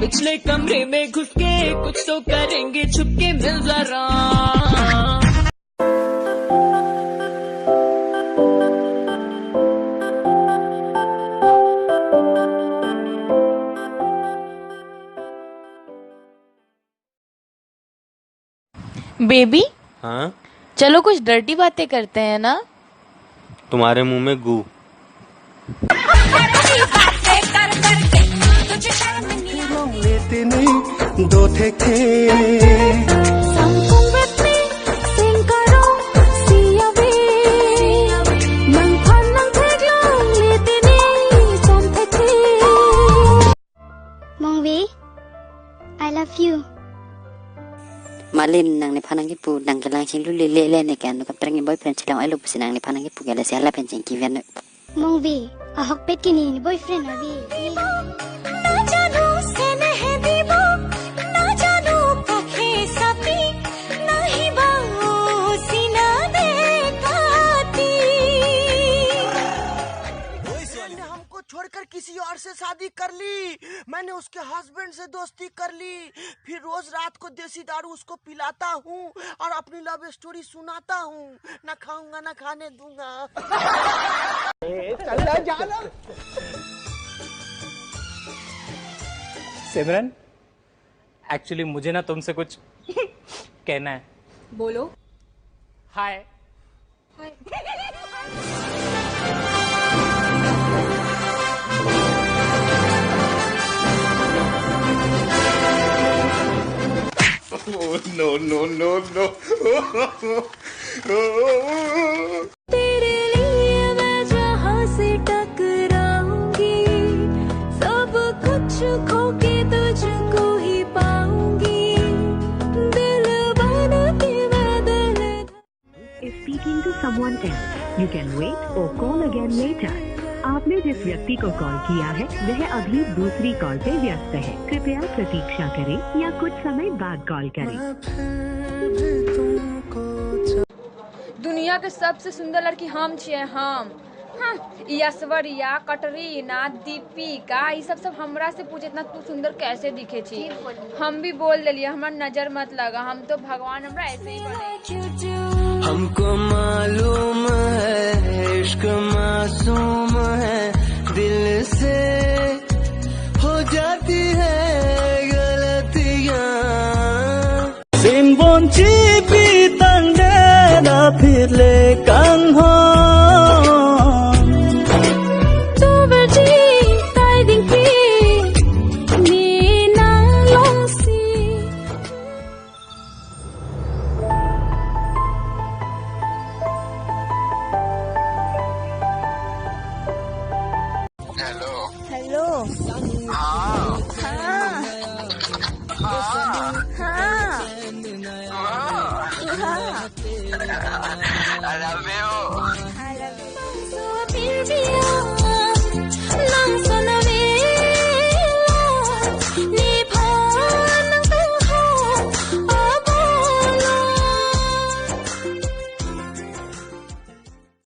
पिछले कमरे में घुस के कुछ तो करेंगे, छुपके मिल जरा। बेबी, हाँ? चलो कुछ डर्टी बातें करते हैं ना। तुम्हारे मुंह में गू। लेते नहीं दो थे I love you. Malin nang ni panangi pu nang kelang sing lu le ne kan no kaptrangi boyfriend silang ai lu pusinang ni panangi pu gala siala pencing kivian. Mongvi, ahok pet kini ni boyfriend abi. Na janu se nahi dibo, na janu kakhe sapi, nahi bao sina dekati. उसने हमको छोड़कर किसी और से शादी कर ली। मैंने उसके हस्बैंड से दोस्ती कर ली, फिर रोज रात को देसी दारू उसको पिलाता हूँ और अपनी लव स्टोरी सुनाता हूँ। न खाऊंगा न खाने दूंगा। सिमरन, एक्चुअली मुझे ना तुमसे कुछ कहना है। बोलो। हाय। Oh, no. तेरे लिए मैं जहाँ से टकराऊंगी, सब कुछ खो के तुझको ही पाऊंगी, दिल बन के मैं दिल। Is speaking to someone else. You can wait or call again later. आपने जिस व्यक्ति को कॉल किया है वह अभी दूसरी कॉल पे व्यस्त है। कृपया प्रतीक्षा करें या कुछ समय बाद कॉल करें। दुनिया के सबसे सुंदर लड़की हम छियै हम। हाँ, ऐश्वर्या, कटरीना, दीपिका, ये सब हमरा से पूछे इतना तू सुंदर कैसे दिखे छी। हम भी बोल दिलिए हमारा नजर मत लगा, हम तो भगवान हमरा ऐसे ही बने। हमको मालूम है इश्क मासूम है, दिल से हो जाती है गलतियाँ। सिम्बोंची पितंडेरा फिर ले कंहो I love you.